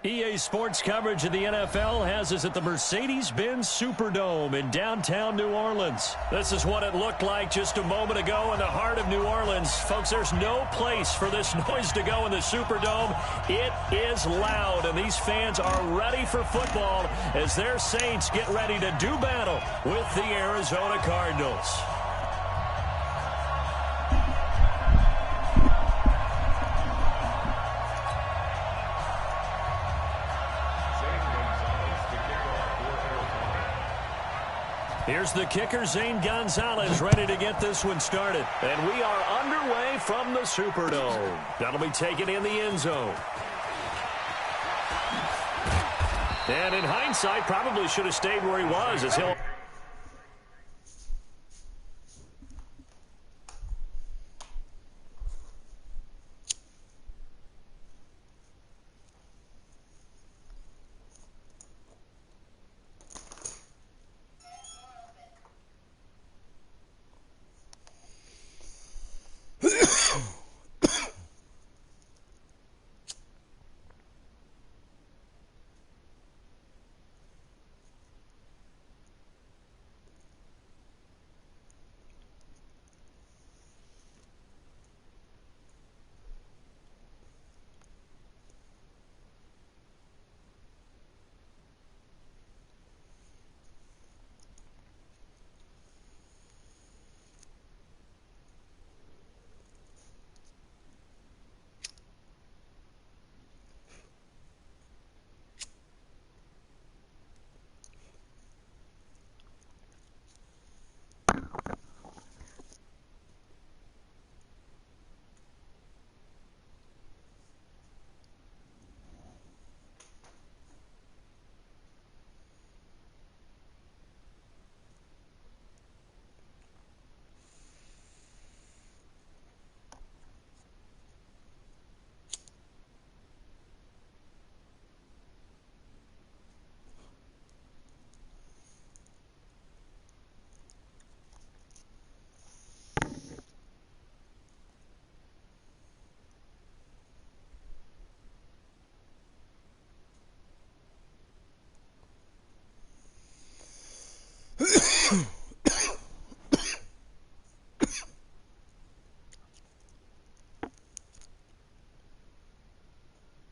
EA Sports coverage of the NFL has us at the Mercedes-Benz Superdome in downtown New Orleans. This is what it looked like just a moment ago in the heart of New Orleans. Folks, there's no place for this noise to go in the Superdome. It is loud, and these fans are ready for football as their Saints get ready to do battle with the Arizona Cardinals. Here's the kicker, Zane Gonzalez, ready to get this one started. And we are underway from the Superdome. That'll be taken in the end zone. And in hindsight, probably should have stayed where he was as he'll...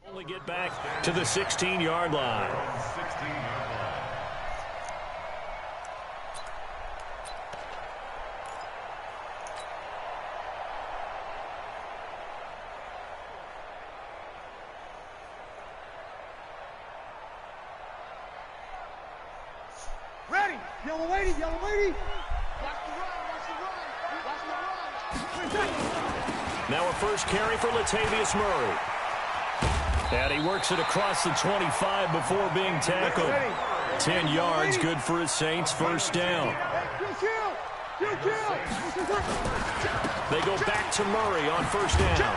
Only get back to the 16-yard line. Ready! Yellow lady! Yellow lady! Watch the run! Watch the run! Watch the run! Now a first carry for Latavius Murray. And he works it across the 25 before being tackled. 10 yards, good for his Saints, first down. They go back to Murray on first down.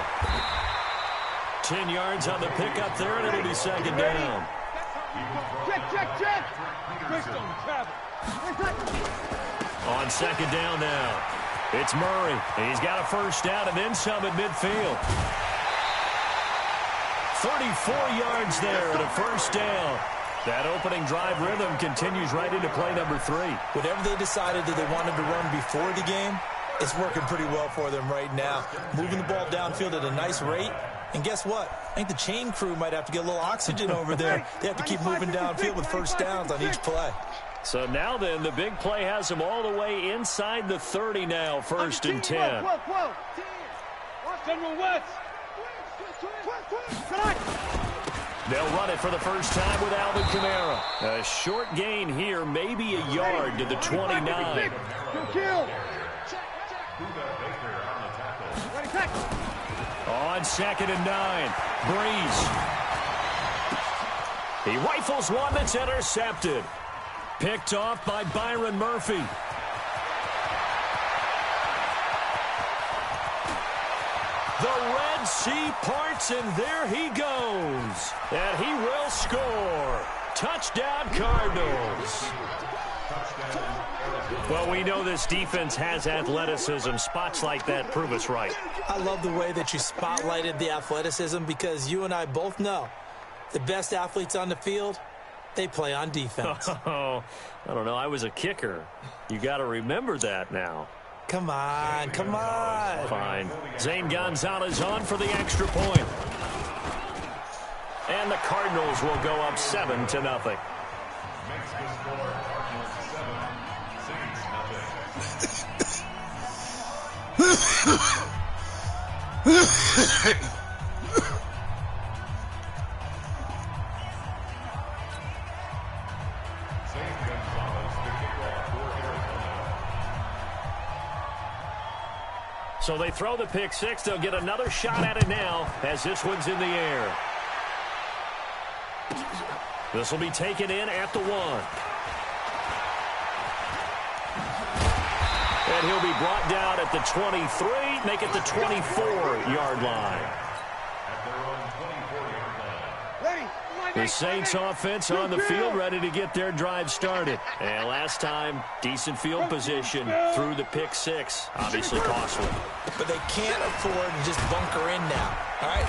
10 yards on the pickup there, and it'll be second down. Check! On second down now, it's Murray. He's got a first down and then some at midfield. 34 yards there at a first down. That opening drive rhythm continues right into play number 3. Whatever they decided that they wanted to run before the game, it's working pretty well for them right now. Moving the ball downfield at a nice rate. And guess what? I think the chain crew might have to get a little oxygen over there. They have to keep moving downfield with first downs on each play. So now then, the big play has them all the way inside the 30 now, first and 10. General West! They'll run it for the first time with Alvin Kamara. A short gain here, maybe a yard to the 29. On second and 9, Breeze. He rifles one that's intercepted. Picked off by Byron Murphy. The Red Sea parts, and there he goes. And he will score. Touchdown, Cardinals. Well, we know this defense has athleticism. Spots like that prove us right. I love the way that you spotlighted the athleticism because you and I both know The best athletes on the field, they play on defense. Oh, I don't know. I was a kicker. You got to remember that now. Come on, come on. Fine. Zane Gonzalez on for the extra point. And the Cardinals will go up 7-0. So they throw the pick six. They'll get another shot at it now as this one's in the air. This will be taken in at the 1. And he'll be brought down at the 23, make it the 24-yard line. The Saints offense on the field ready to get their drive started. And last time, decent field position through the pick six. Obviously costly. But they can't afford to just bunker in now. All right,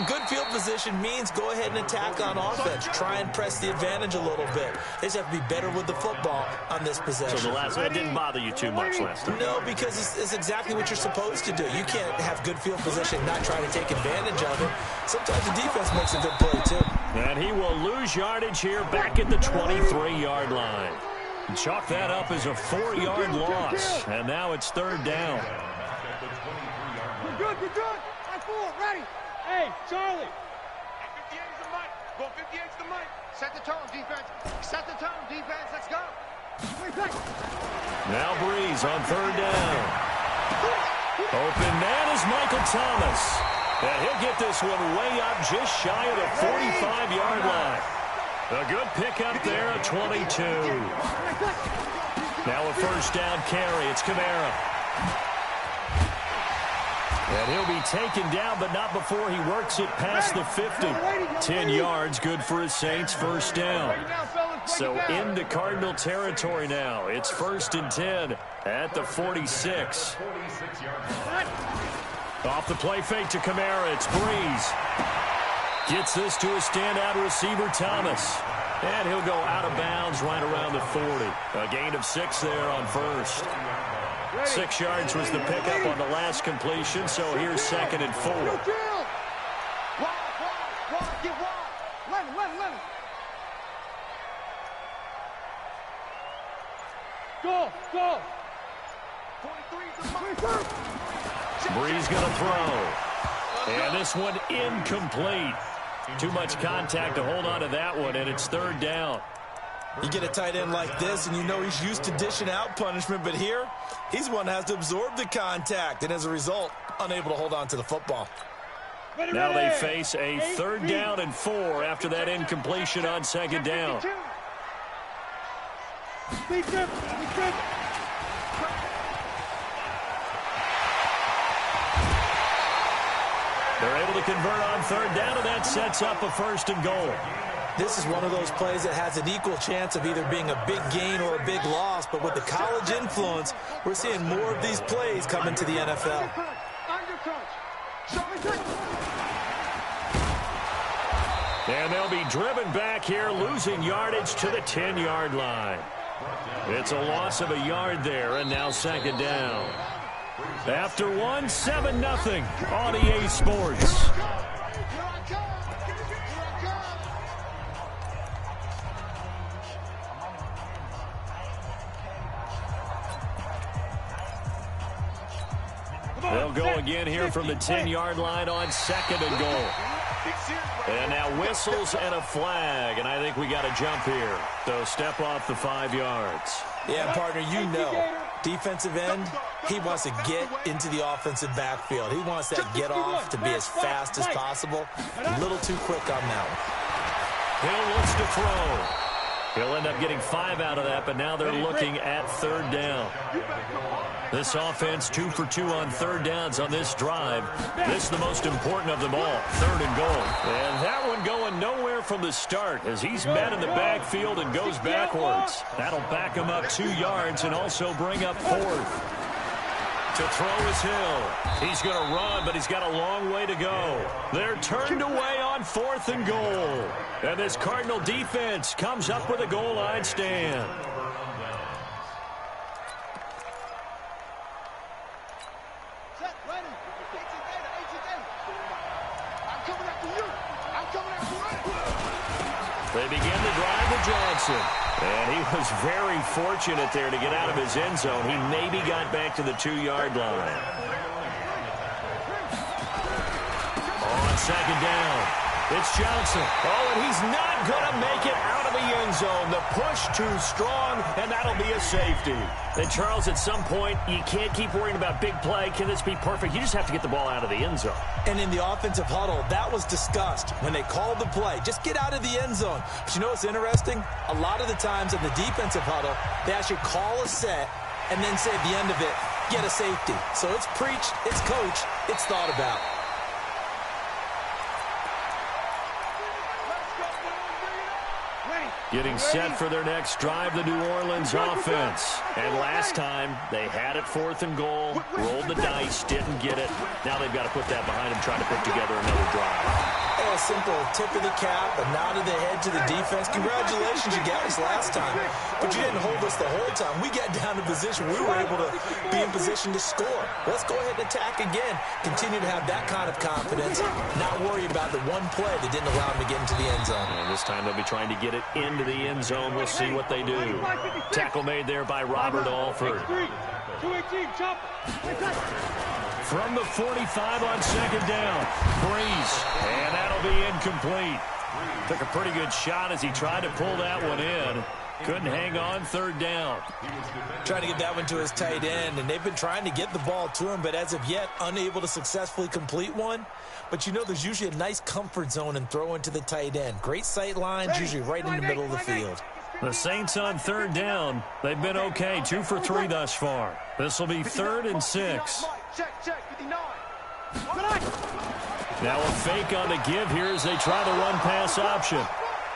good field position means go ahead and attack on offense. Try and press the advantage a little bit. They just have to be better with the football on this possession. So the last one didn't bother you too much last time? No, because it's exactly what you're supposed to do. You can't have good field position and not try to take advantage of it. Sometimes the defense makes a good play, too. And he will lose yardage here back at the 23-yard line. Chalk that up as a 4-yard loss. And now it's 3rd down. We're good, we're good. I fool, ready. Hey, Charlie. 58 is the mic. Go 58 is the mic. Set the tone, defense. Set the tone, defense. Let's go. Now Breeze on 3rd down. Open man is Michael Thomas. And he'll get this one way up just shy of the 45-yard line. A good pickup there at 22. Now a 1st down carry. It's Kamara. And he'll be taken down, but not before he works it past the 50. 10 yards, good for his Saints, 1st down. So into Cardinal territory now. It's 1st and 10 at the 46. Off the play fake to Kamara, it's Breeze. Gets this to a standout receiver, Thomas. And he'll go out of bounds right around the 40. A gain of 6 there on 1st. 6 yards was the pickup on the last completion, so here's 2nd and 4. Go, go. Breeze going to throw. And this one incomplete. Too much contact to hold on to that one, and it's 3rd down. You get a tight end like this, and you know he's used to dishing out punishment, but here, he's one that has to absorb the contact, and as a result, unable to hold on to the football. Now they face a 3rd down and 4 after that incompletion on 2nd down. They're able to convert on 3rd down, and that sets up a 1st and goal. This is one of those plays that has an equal chance of either being a big gain or a big loss, but with the college influence, we're seeing more of these plays come into the NFL. And they'll be driven back here, losing yardage to the 10-yard line. It's a loss of a yard there, and now 2nd down. After 1, 7-0 on EA Sports. They'll go again here from the 10-yard line on 2nd and goal. And now whistles and a flag, and I think we got a jump here. So step off the 5 yards. Yeah, partner, you know, defensive end, he wants to get into the offensive backfield. He wants that get off to be as fast as possible. A little too quick on that one. Hill looks to throw. He'll end up getting 5 out of that, but now they're looking at 3rd down. This offense 2 for 2 on 3rd downs on this drive. This is the most important of them all, 3rd and goal. And that one going nowhere from the start as he's met in the backfield and goes backwards. That'll back him up 2 yards and also bring up 4th. To throw is Hill. He's going to run, but he's got a long way to go. They're turned away on on 4th and goal. And this Cardinal defense comes up with a goal line stand. They begin the drive with Johnson. And he was very fortunate there to get out of his end zone. He maybe got back to the 2-yard line. On 2nd down, it's Johnson. Oh, and he's not going to make it out of the end zone. The push too strong, and that'll be a safety. And, Charles, at some point, you can't keep worrying about big play. Can this be perfect? You just have to get the ball out of the end zone. And in the offensive huddle, that was discussed when they called the play. Just get out of the end zone. But you know what's interesting? A lot of the times in the defensive huddle, they actually call a set and then say at the end of it, get a safety. So it's preached, it's coached, it's thought about. Getting set for their next drive, the New Orleans offense. And last time, they had it 4th and goal, rolled the dice, didn't get it. Now they've got to put that behind them, trying to put together another drive. A simple tip of the cap, a nod of the head to the defense. Congratulations, you got us last time. But you didn't hold us the whole time. We got down to position. We were able to be in position to score. Let's go ahead and attack again. Continue to have that kind of confidence. Not worry about the one play that didn't allow them to get into the end zone. And this time they'll be trying to get it into the end zone. We'll see what they do. Tackle made there by Robert Alford. From the 45 on 2nd down, Breeze, and that'll be incomplete. Took a pretty good shot as he tried to pull that one in. Couldn't hang on 3rd down. Trying to get that one to his tight end, and they've been trying to get the ball to him, but as of yet, unable to successfully complete one. But you know there's usually a nice comfort zone and throw into the tight end. Great sight lines, usually right in the middle of the field. The Saints on 3rd down. They've been okay, 2 for 3 thus far. This will be 3rd and 6. Now a fake on the give here as they try the run-pass option.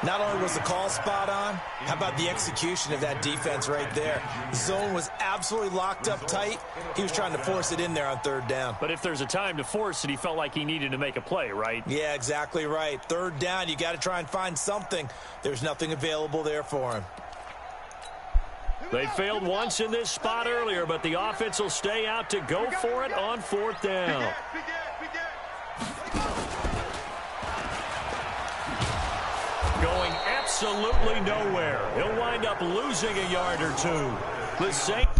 Not only was the call spot on, how about the execution of that defense right there? The zone was absolutely locked up tight. He was trying to force it in there on 3rd down. But if there's a time to force it, he felt like he needed to make a play, right? Yeah, exactly right. 3rd down, you got to try and find something. There's nothing available there for him. They failed once in this spot earlier, but the offense will stay out to go for it on 4th down. Going absolutely nowhere. He'll wind up losing a yard or two. The Saints.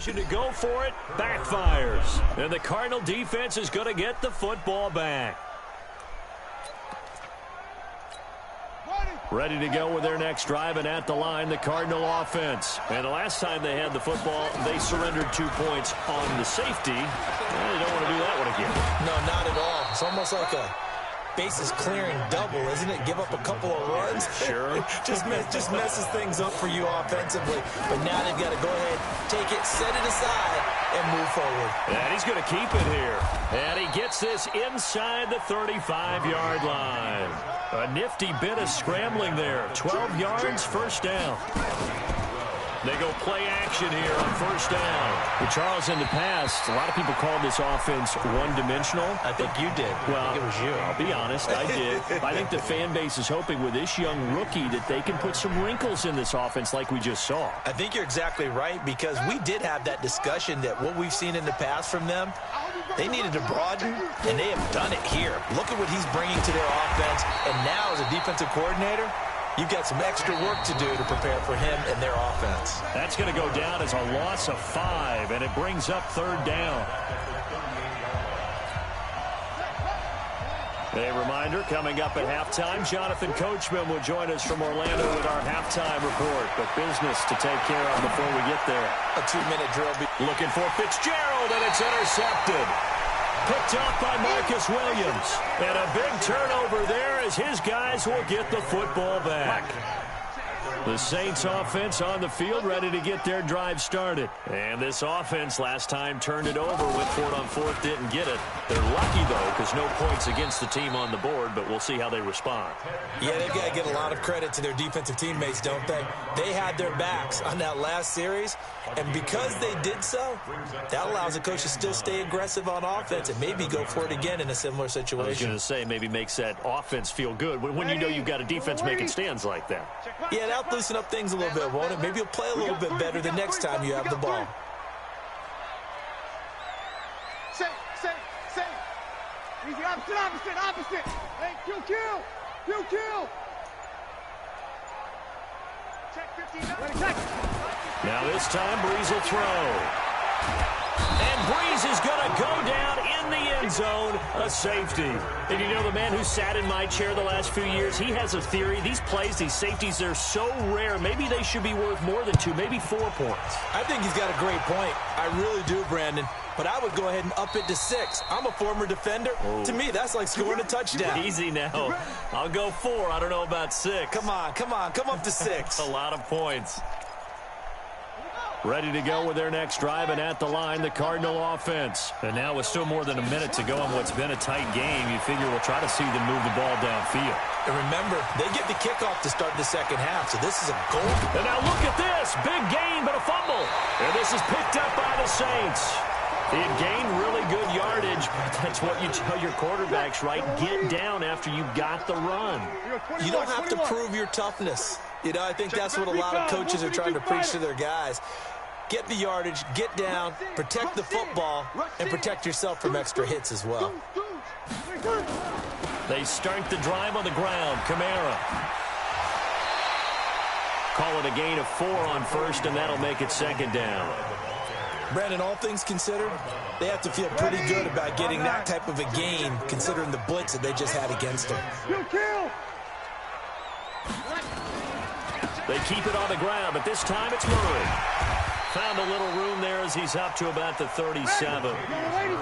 To go for it, backfires. And the Cardinal defense is going to get the football back. Ready to go with their next drive, and at the line, the Cardinal offense. And the last time they had the football, they surrendered 2 points on the safety. Well, they don't want to do that one again. No, not at all. It's almost like a bases clearing double, isn't it? Give up a couple of runs. Sure. just messes things up for you offensively. But now they've got to go ahead, take it, set it aside, and move forward. And he's going to keep it here. And he gets this inside the 35-yard line. A nifty bit of scrambling there. 12 yards, 1st down. They go play action here on 1st down. Well, Charles, in the past, a lot of people called this offense one-dimensional. I think you did. Well, I think it was you. I'll be honest, I did. I think the fan base is hoping with this young rookie that they can put some wrinkles in this offense like we just saw. I think you're exactly right, because we did have that discussion that what we've seen in the past from them, they needed to broaden, and they have done it here. Look at what he's bringing to their offense, and now as a defensive coordinator, you've got some extra work to do to prepare for him and their offense. That's going to go down as a loss of 5, and it brings up 3rd down. A reminder, coming up at halftime, Jonathan Coachman will join us from Orlando with our halftime report. But business to take care of before we get there. A 2-minute drill. Looking for Fitzgerald, and it's intercepted. Picked off by Marcus Williams. And a big turnover there as his guys will get the football back. The Saints offense on the field, ready to get their drive started. And this offense last time turned it over, went for it on fourth, didn't get it. They're lucky, though, because no points against the team on the board, but we'll see how they respond. Yeah, they've got to give a lot of credit to their defensive teammates, don't they? They had their backs on that last series, and because they did so, that allows the coach to still stay aggressive on offense and maybe go for it again in a similar situation. I was going to say, maybe makes that offense feel good when you know you've got a defense making stands like that. Yeah, that'll loosen up things a little bit, won't it? Maybe you'll play a little bit better the next time you have the ball. Safe. Easy, opposite. Hey, kill. Check 15. Now this time, Breeze will throw. And Breeze is going to go down in the end zone, a safety. And you know, the man who sat in my chair the last few years, he has a theory. These plays, these safeties, they're so rare. Maybe they should be worth more than 2, maybe 4 points. I think he's got a great point. I really do, Brandon. But I would go ahead and up it to 6. I'm a former defender. Oh. To me, that's like scoring a touchdown. Easy now. I'll go 4. I don't know about 6. Come on. Come up to 6. A lot of points. Ready to go with their next drive, and at the line, the Cardinal offense. And now with still more than a minute to go in what's been a tight game, you figure we'll try to see them move the ball downfield. And remember, they get the kickoff to start the second half, so this is a goal. And now look at this. Big gain, but a fumble. And this is picked up by the Saints. He had gained really good yardage, but that's what you tell your quarterbacks, right? Get down after you got the run. You don't have to prove your toughness. You know, I think that's what a lot of coaches are trying to preach to their guys. Get the yardage, get down, protect the football, and protect yourself from extra hits as well. They start the drive on the ground. Kamara. Call it a gain of 4 on first, and that'll make it second down. Brandon, all things considered, they have to feel pretty good about getting that type of a gain, considering the blitz that they just had against them. They keep it on the ground, but this time it's Murray. Found a little room there as he's up to about the 37.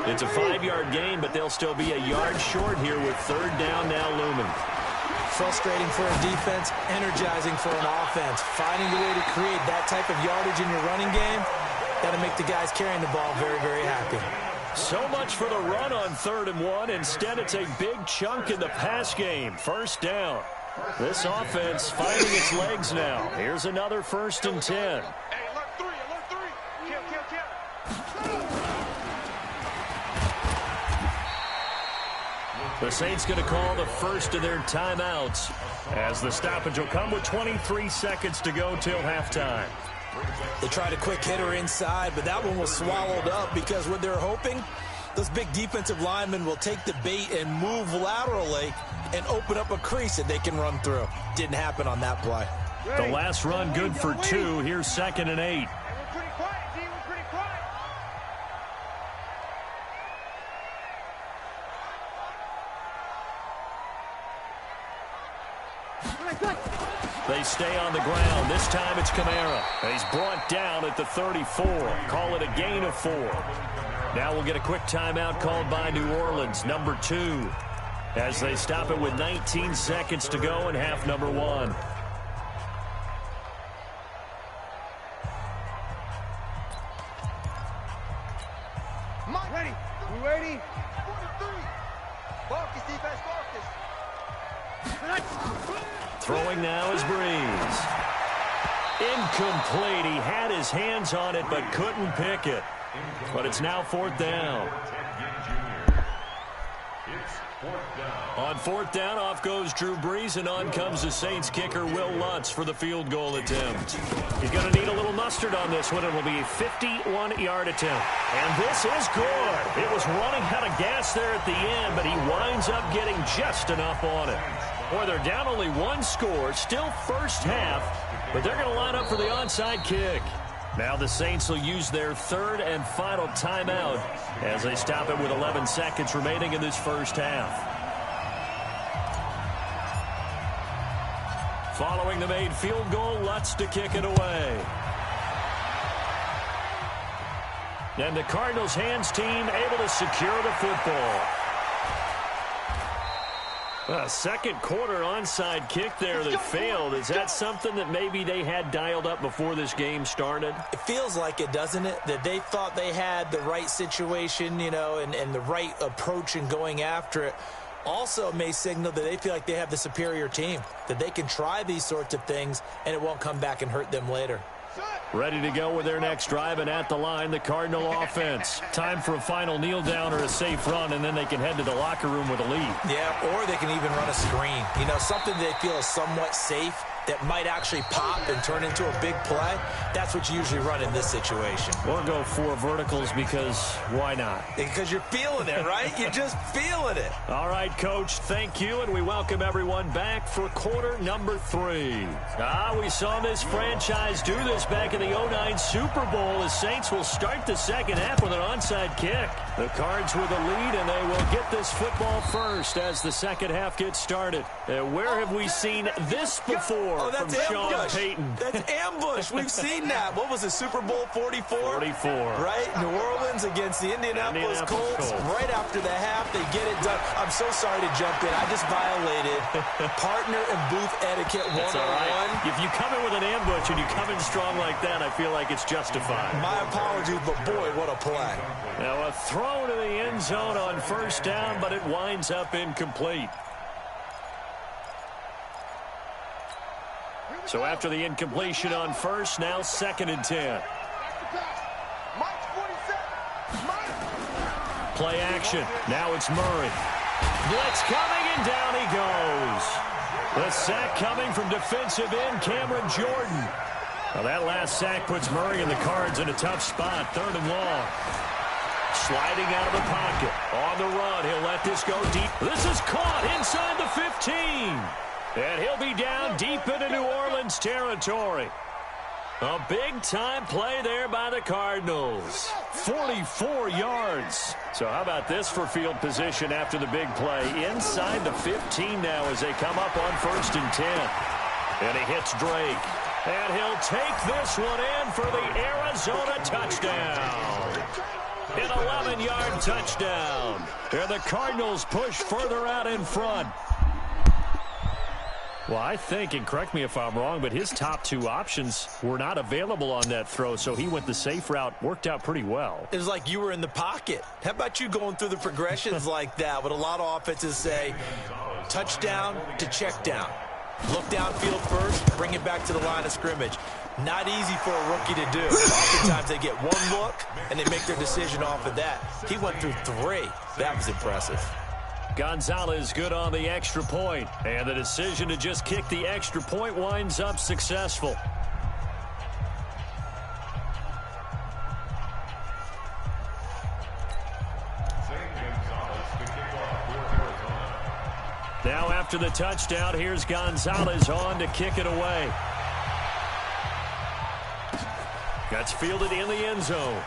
It's a 5-yard gain, but they'll still be a yard short here with third down now looming. Frustrating for a defense, energizing for an offense. Finding a way to create that type of yardage in your running game, that'll make the guys carrying the ball very, very happy. So much for the run on 3rd and 1. Instead, it's a big chunk in the pass game. First down. This offense finding its legs now. Here's another 1st and 10. Hey, alert 3. Kill. The Saints going to call the first of their timeouts as the stoppage will come with 23 seconds to go till halftime. They tried a quick hitter inside, but that one was swallowed up because what they're hoping, those big defensive linemen will take the bait and move laterally and open up a crease that they can run through. Didn't happen on that play. The last run good for 2. Here's 2nd and 8. We're pretty quiet, D. We're pretty quiet. They stay on the ground. This time it's Kamara. He's brought down at the 34. Call it a gain of 4. Now we'll get a quick timeout called by New Orleans, number 2, as they stop it with 19 seconds to go in half number 1. Ready. We ready? 43. Focus, defense, focus. Throwing now is Breeze. Incomplete. He had his hands on it but couldn't pick it. But it's now 4th down. On 4th down, off goes Drew Brees, and on comes the Saints kicker, Will Lutz, for the field goal attempt. He's going to need a little mustard on this one. It will be a 51-yard attempt. And this is good. It was running out of gas there at the end, but he winds up getting just enough on it. Boy, they're down only 1 score, still first half, but they're going to line up for the onside kick. Now the Saints will use their 3rd and final timeout as they stop it with 11 seconds remaining in this first half. Following the made field goal, Lutz to kick it away. And the Cardinals hands team able to secure the football. A second quarter onside kick there that failed. Is that something that maybe they had dialed up before this game started? It feels like it, doesn't it? That they thought they had the right situation, you know, and the right approach in going after it. Also may signal that they feel like they have the superior team, that they can try these sorts of things and it won't come back and hurt them later. Ready to go with their next drive, and at the line, the Cardinal offense. Time for a final kneel down or a safe run, and then they can head to the locker room with a lead. Yeah, or they can even run a screen. You know, something they feel is somewhat safe that might actually pop and turn into a big play. That's what you usually run in this situation. Or go for verticals because why not? Because you're feeling it, right? You're just feeling it. All right, Coach, thank you, and we welcome everyone back for quarter number 3. We saw this franchise do this back in the 2009 Super Bowl. The Saints will start the second half with an onside kick. The Cards with a lead, and they will get this football first as the second half gets started. Where have we seen this before? Oh, that's from ambush. Sean Payton? That's ambush. We've seen that. What was it, Super Bowl 44? 44. Right? New Orleans against the Indianapolis Colts. Right after the half, they get it done. I'm so sorry to jump in. I just violated partner and booth etiquette 101. That's all right. If you come in with an ambush and you come in strong like that, I feel like it's justified. My apologies, but boy, what a play. Now a throw to the end zone on first down, but it winds up incomplete. So after the incompletion on first, now 2nd and 10. Play action. Now it's Murray. Blitz coming, and down he goes. The sack coming from defensive end Cameron Jordan. Now that last sack puts Murray and the Cards in a tough spot. 3rd and long. Sliding out of the pocket. On the run, he'll let this go deep. This is caught inside the 15. And he'll be down deep into New Orleans territory. A big-time play there by the Cardinals. 44 yards. So how about this for field position after the big play? Inside the 15 now as they come up on 1st and 10. And he hits Drake. And he'll take this one in for the Arizona touchdown. An 11-yard touchdown. And the Cardinals push further out in front. Well, I think, and correct me if I'm wrong, but his top 2 options were not available on that throw, so he went the safe route. Worked out pretty well. It was like you were in the pocket. How about you going through the progressions like that? What a lot of offenses say, touchdown to check down. Look downfield first, bring it back to the line of scrimmage. Not easy for a rookie to do. Oftentimes they get one look, and they make their decision off of that. He went through 3. That was impressive. Gonzalez good on the extra point, and the decision to just kick the extra point winds up successful. Now after the touchdown, here's Gonzalez on to kick it away. That's fielded in the end zone.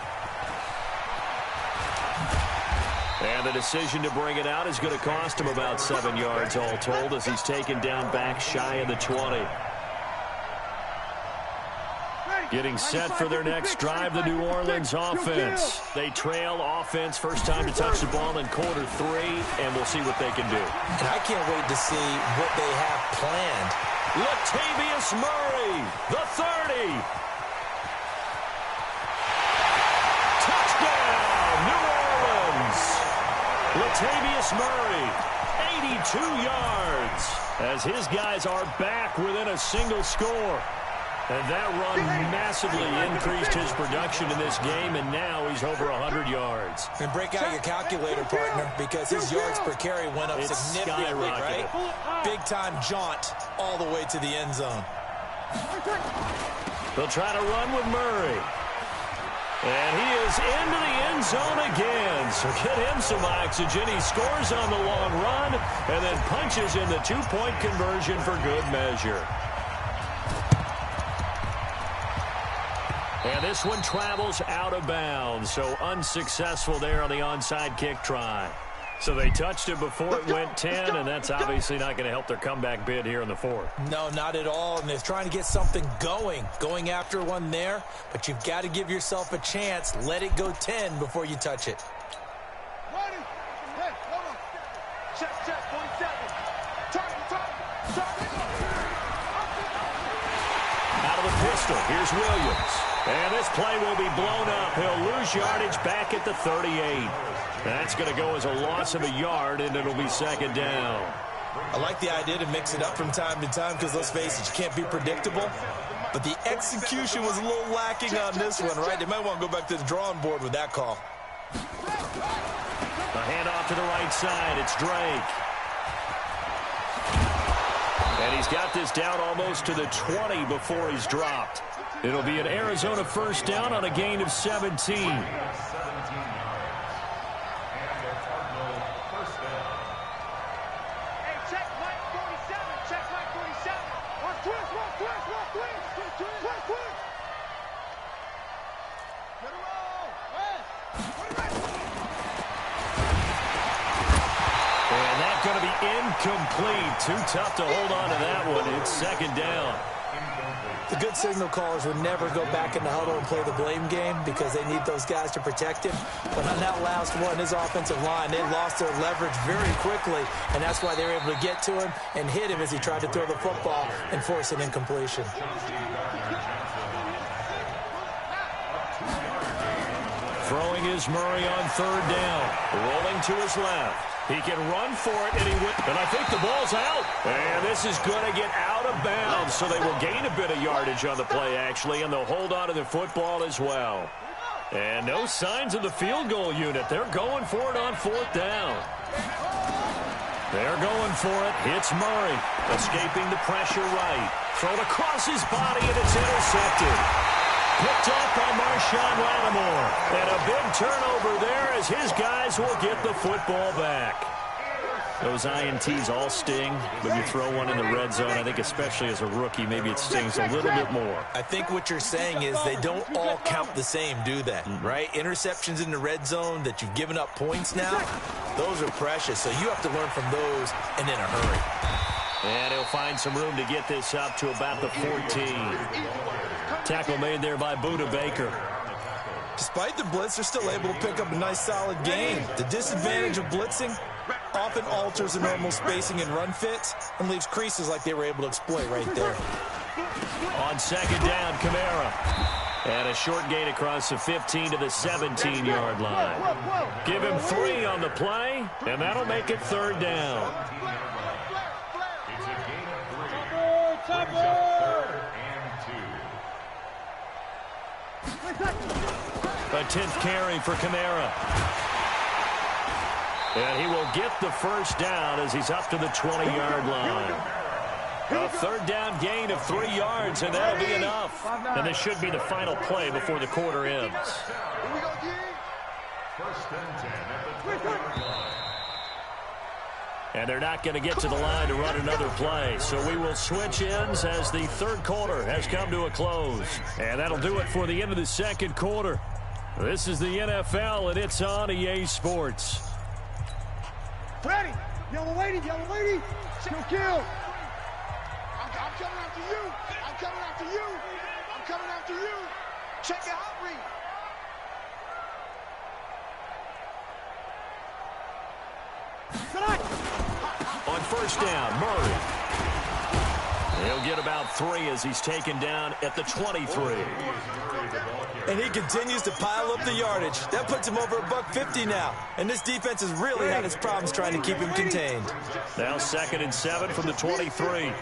And the decision to bring it out is going to cost him about 7 yards all told as he's taken down back shy of the 20. Getting set for their next drive, the New Orleans offense. They trail offense, first time to touch the ball in quarter 3, and we'll see what they can do. And I can't wait to see what they have planned. Latavius Murray, the 30. Touchdown, New Orleans. Latavius Murray, 82 yards, as his guys are back within a single score. And that run massively increased his production in this game, and now he's over 100 yards. And break out your calculator, partner, because his yards per carry went up significantly, right? Big-time jaunt all the way to the end zone. They'll try to run with Murray. And he is into the end zone again. So get him some oxygen. He scores on the long run and then punches in the two-point conversion for good measure. And this one travels out of bounds. So unsuccessful there on the onside kick try. So they touched it before it went 10, and that's obviously not going to help their comeback bid here in the fourth. No, not at all, and they're trying to get something going after one there, but you've got to give yourself a chance. Let it go 10 before you touch it. Ready? Hey, hold on. Check, 47. Target. Out of the pistol, here's Williams. And this play will be blown up. He'll lose yardage back at the 38. That's going to go as a loss of a yard, and it'll be second down. I like the idea to mix it up from time to time because, let's face it, you can't be predictable. But the execution was a little lacking on this one, right? They might want to go back to the drawing board with that call. A handoff to the right side. It's Drake. And he's got this down almost to the 20 before he's dropped. It'll be an Arizona first down on a gain of 17. Incomplete. Too tough to hold on to that one. It's second down. The good signal callers would never go back in the huddle and play the blame game because they need those guys to protect him. But on that last one, his offensive line, they lost their leverage very quickly, and that's why they were able to get to him and hit him as he tried to throw the football and force an incompletion. Throwing is Murray on third down. Rolling to his left. He can run for it, and I think the ball's out. And this is going to get out of bounds, so they will gain a bit of yardage on the play, actually, and they'll hold on to the football as well. And no signs of the field goal unit. They're going for it on fourth down. They're going for it. Hits Murray. Escaping the pressure right. Thrown across his body, and it's intercepted. Picked off by Marshawn Lattimore. And a big turnover there as his guys will get the football back. Those INTs all sting, but you throw one in the red zone, I think especially as a rookie, maybe it stings a little bit more. I think what you're saying is they don't all count the same, do they? Right? Interceptions in the red zone that you've given up points now, those are precious. So you have to learn from those and in a hurry. And he'll find some room to get this up to about the 14. Tackle made there by Buda Baker. Despite the blitz, they're still able to pick up a nice, solid gain. The disadvantage of blitzing often alters the normal spacing and run fits and leaves creases like they were able to exploit right there. On second down, Kamara. And a short gain across the 15 to the 17-yard line. Give him 3 on the play, and that'll make it third down. A 10th carry for Kamara. And he will get the first down as he's up to the 20-yard line. A third down gain of 3 yards, and that'll be enough. And this should be the final play before the quarter ends. And they're not going to get to the line to run another play. So we will switch ends as the third quarter has come to a close. And that'll do it for the end of the second quarter. This is the NFL, and it's on EA Sports. Ready? Yellow lady, still kill. I'm coming after you. I'm coming after you. I'm coming after you. Check your hot read. On first down, Murray. He'll get about 3 as he's taken down at the 23. And he continues to pile up the yardage. That puts him over $150 now. And this defense has really had its problems trying to keep him contained. Now 2nd and 7 from the 23.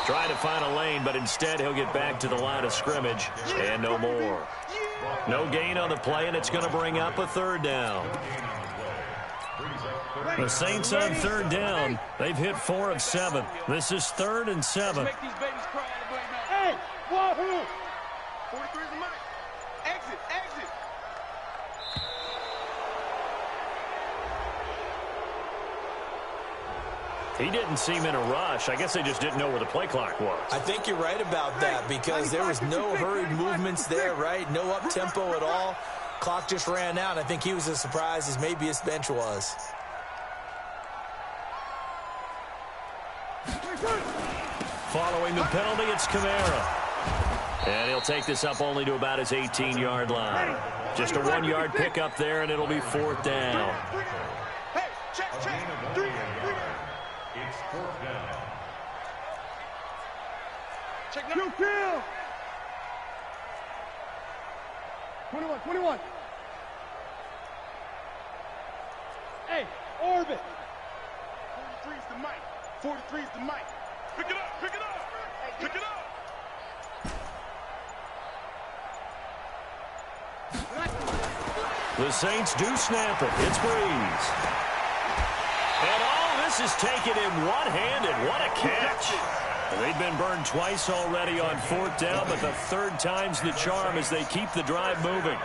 Trying to find a lane, but instead he'll get back to the line of scrimmage. And no more. No gain on the play, and it's going to bring up a third down. The Saints on third down. They've hit 4 of 7. This is 3rd and 7. Hey, wahoo! 43 is the money. Exit. He didn't seem in a rush. I guess they just didn't know where the play clock was. I think you're right about that because there was no hurried movements there, right? No up-tempo at all. Clock just ran out. I think he was as surprised as maybe his bench was. Following the penalty, it's Kamara. And he'll take this up only to about his 18-yard line. Just a 1-yard pickup there, and it'll be 4th down. Hey, check, 3. It's 4th down. Check now. Kill. 21. Hey, orbit. 43's the mic. 43's the mic. Pick it up. Pick it up. The Saints do snap it. It's Breeze. And all this is taken in one-handed. What a catch. They've been burned twice already on 4th down, but the 3rd time's the charm as they keep the drive moving.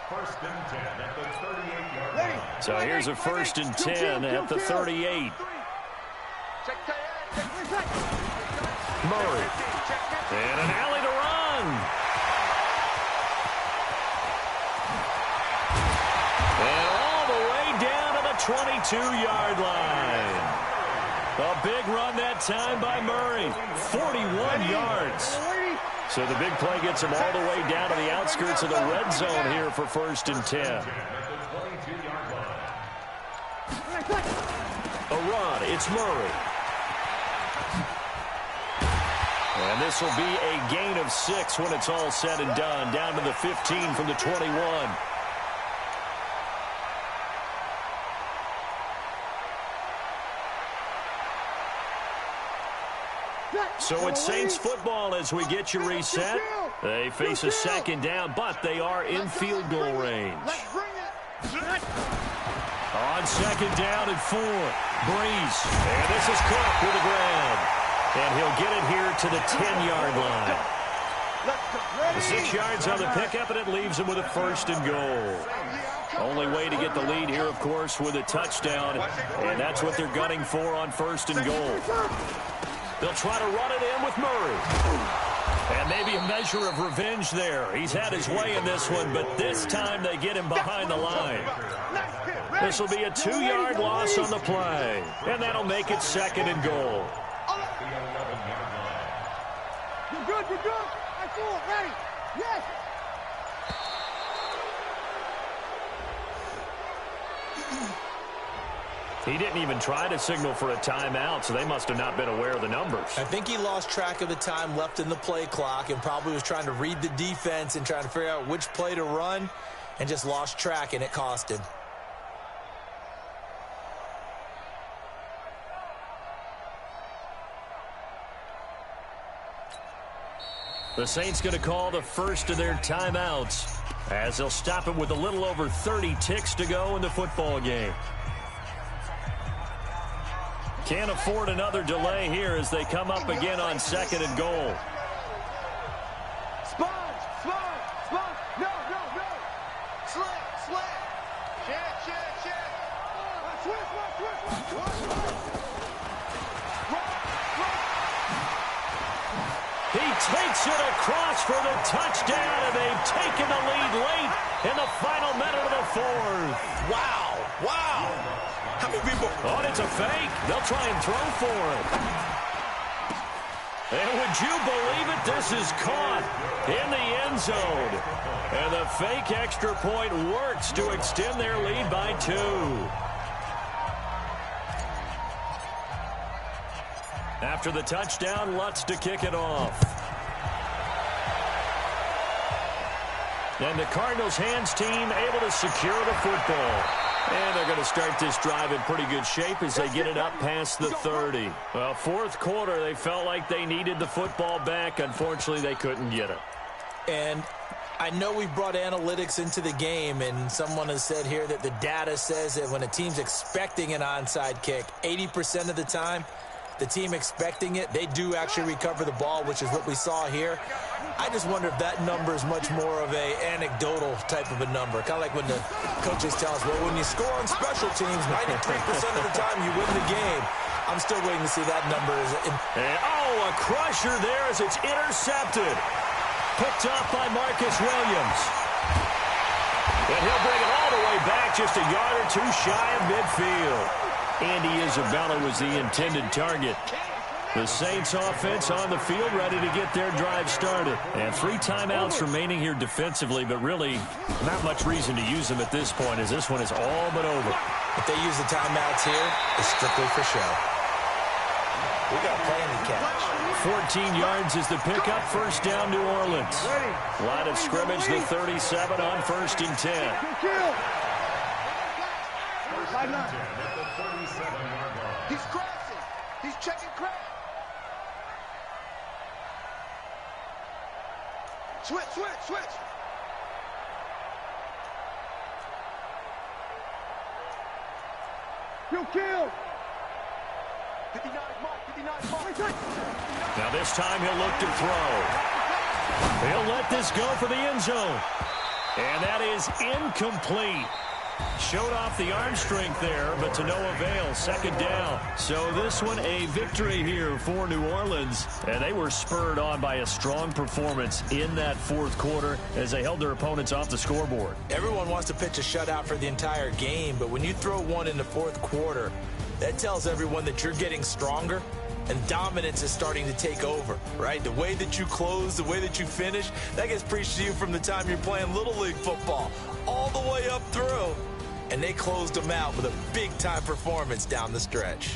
1st and 10 at the 38-yard line. So here's a 1st and 10 at the 38. Murray. And an alley to run. And all the way down to the 22-yard line. A big run that time by Murray. 41 yards. So the big play gets him all the way down to the outskirts of the red zone here for 1st and 10. A run. It's Murray. And this will be a gain of 6 when it's all said and done. Down to the 15 from the 21. So it's Saints football as we get you reset. They face a 2nd down, but they are in field goal range. On 2nd down and 4, Breeze. And this is Cook with a grab. And he'll get it here to the 10-yard line. 6 yards on the pickup, and it leaves him with a 1st and goal. Only way to get the lead here, of course, with a touchdown. And that's what they're gunning for on 1st and goal. They'll try to run it in with Murray. And maybe a measure of revenge there. He's had his way in this one, but this time they get him behind the line. This will be a 2-yard loss on the play. And that'll make it 2nd and goal. You're good. I feel it. Ready. Yes. He didn't even try to signal for a timeout, so they must have not been aware of the numbers. I think he lost track of the time left in the play clock and probably was trying to read the defense and trying to figure out which play to run and just lost track, and it cost him. The Saints going to call the first of their timeouts as they'll stop it with a little over 30 ticks to go in the football game. Can't afford another delay here as they come up again on 2nd and goal. Spot. No. Slant. Check. He takes it across for the touchdown, and they've taken the lead late in the final minute of the 4th. Wow. How many people? Oh, and it's a fake. They'll try and throw for it. And would you believe it? This is caught in the end zone. And the fake extra point works to extend their lead by 2. After the touchdown, Lutz to kick it off. And the Cardinals hands team able to secure the football. And they're going to start this drive in pretty good shape as they get it up past the 30. Well, 4th quarter, they felt like they needed the football back. Unfortunately, they couldn't get it. And I know we've brought analytics into the game, and someone has said here that the data says that when a team's expecting an onside kick, 80% of the time, the team expecting it, they do actually recover the ball, which is what we saw here. I just wonder if that number is much more of a anecdotal type of a number. Kind of like when the coaches tell us, well, when you score on special teams, 93% of the time you win the game. I'm still waiting to see that number. A crusher there as it's intercepted. Picked up by Marcus Williams. And he'll bring it all the way back, just a yard or two shy of midfield. Andy Isabella was the intended target. The Saints offense on the field, ready to get their drive started. And 3 timeouts remaining here defensively, but really not much reason to use them at this point, as this one is all but over. If they use the timeouts here, it's strictly for show. We got plenty to catch. 14 yards is the pickup. First down, New Orleans. Line of scrimmage, the 37 on 1st and 10. He's crossing. He's checking crack. Switch. Kill. 59 mark. Now this time he'll look to throw. He'll let this go for the end zone. And that is incomplete. Showed off the arm strength there, but to no avail. 2nd down. So this one a victory here for New Orleans. And they were spurred on by a strong performance in that 4th quarter as they held their opponents off the scoreboard. Everyone wants to pitch a shutout for the entire game, but when you throw one in the 4th quarter, that tells everyone that you're getting stronger and dominance is starting to take over, right? The way that you close, the way that you finish, that gets preached to you from the time you're playing Little League football all the way up through. And they closed them out with a big-time performance down the stretch.